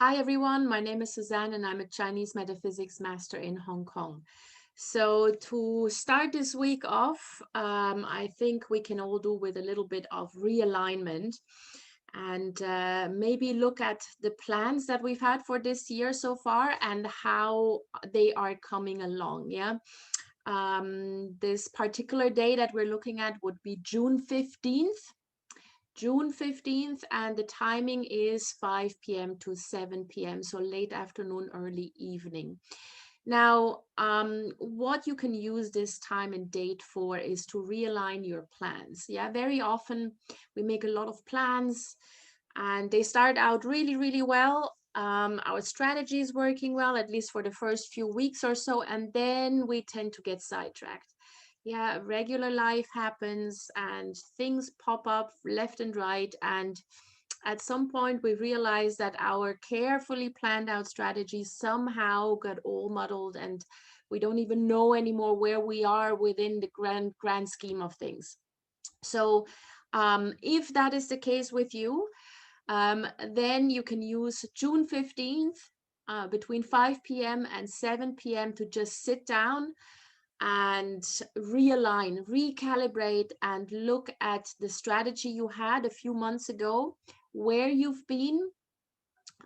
Hi everyone, my name is Suzanne and I'm a Chinese metaphysics master in Hong Kong. So to start this week off, I think we can all do with a little bit of realignment and maybe look at the plans that we've had for this year so far and how they are coming along. Yeah. This particular day that we're looking at would be June 15th. June 15th, and the timing is 5 p.m. to 7 p.m., so late afternoon, early evening. Now, what you can use this time and date for is to realign your plans. Yeah, very often we make a lot of plans and they start out really, really well. Our strategy is working well, at least for the first few weeks or so, and then we tend to get sidetracked. Yeah, regular life happens and things pop up left and right. And at some point, we realize that our carefully planned out strategies somehow got all muddled and we don't even know anymore where we are within the grand scheme of things. So if that is the case with you, then you can use June 15th between 5 p.m. and 7 p.m. to just sit down and realign, recalibrate, and look at the strategy you had a few months ago, where you've been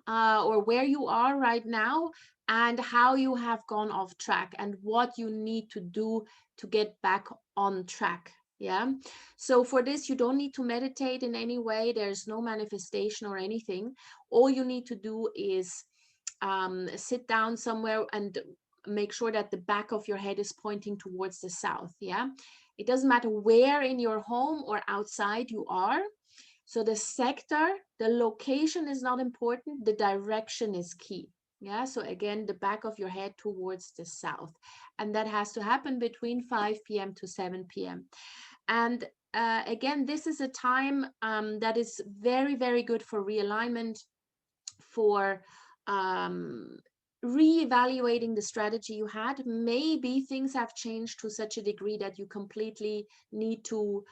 or where you are right now, and how you have gone off track and what you need to do to get back on track. Yeah. So for this, you don't need to meditate in any way. There's no manifestation or anything. All you need to do is sit down somewhere and make sure that the back of your head is pointing towards the south. Yeah. It doesn't matter where in your home or outside you are. So the sector, the location is not important. The direction is key. Yeah. So again, the back of your head towards the south. And that has to happen between 5 p.m. to 7 p.m. And again, this is a time that is very, very good for realignment, for reevaluating the strategy you had. Maybe things have changed to such a degree that you completely need to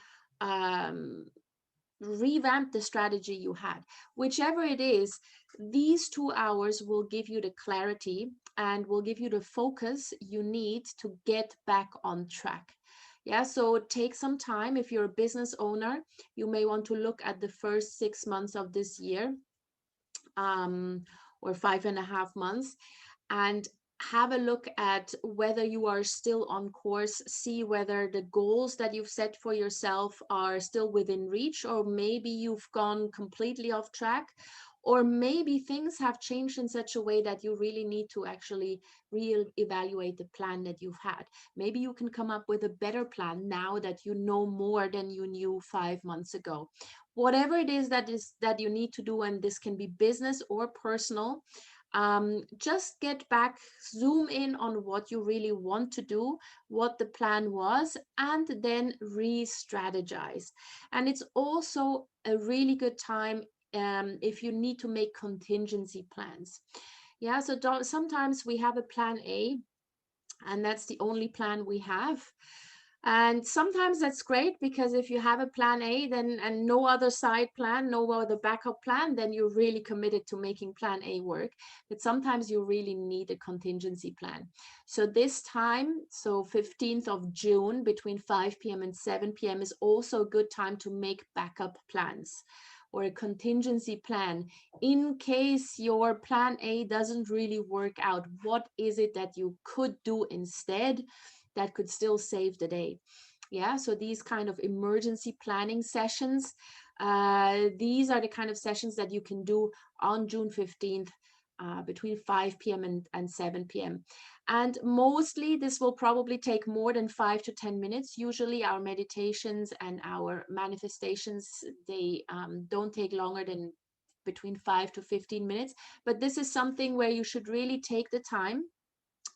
revamp the strategy you had. Whichever it is, these 2 hours will give you the clarity and will give you the focus you need to get back on track. Yeah, so take some time. If you're a business owner, you may want to look at the first 6 months of this year, or 5.5 months, and have a look at whether you are still on course, see whether the goals that you've set for yourself are still within reach, or maybe you've gone completely off track, or maybe things have changed in such a way that you really need to actually re-evaluate the plan that you've had. Maybe you can come up with a better plan now that you know more than you knew 5 months ago. Whatever it is that you need to do, and this can be business or personal, just get back, zoom in on what you really want to do, what the plan was, and then re-strategize. And it's also a really good time if you need to make contingency plans. Yeah, so sometimes we have a plan A, and that's the only plan we have. And sometimes that's great, because if you have a plan A, then and no other side plan, no other backup plan, then you're really committed to making plan A work. But sometimes you really need a contingency plan. So this time, so 15th of June between 5 p.m. and 7 p.m. is also a good time to make backup plans or a contingency plan in case your plan A doesn't really work out. What is it that you could do instead that could still save the day? Yeah, so these kind of emergency planning sessions, these are the kind of sessions that you can do on June 15th between 5 p.m. and 7 p.m. And mostly this will probably take more than 5 to 10 minutes. Usually our meditations and our manifestations, they don't take longer than between 5 to 15 minutes. But this is something where you should really take the time.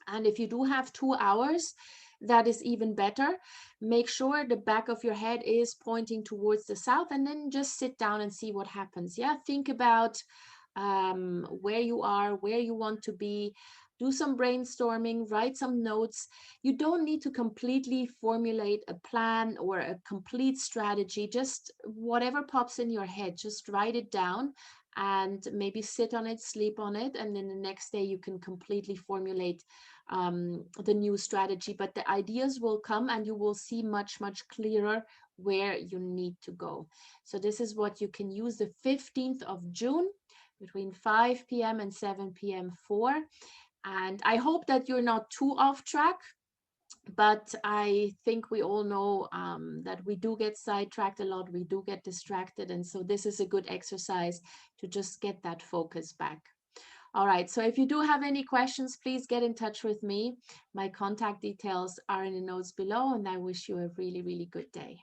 And if you do have 2 hours, that is even better. Make sure the back of your head is pointing towards the south, and then just sit down and see what happens. Yeah, think about where you are, where you want to be. do some brainstorming, write some notes. You don't need to completely formulate a plan or a complete strategy, just whatever pops in your head, just write it down and maybe sit on it, sleep on it, and then the next day you can completely formulate the new strategy. But the ideas will come and you will see much, much clearer where you need to go. So this is what you can use the 15th of June between 5 p.m. and 7 p.m. for. And I hope that you're not too off track, but I think we all know that we do get sidetracked a lot, we do get distracted. And so this is a good exercise to just get that focus back. All right, so if you do have any questions, please get in touch with me. My contact details are in the notes below, and I wish you a really, really good day.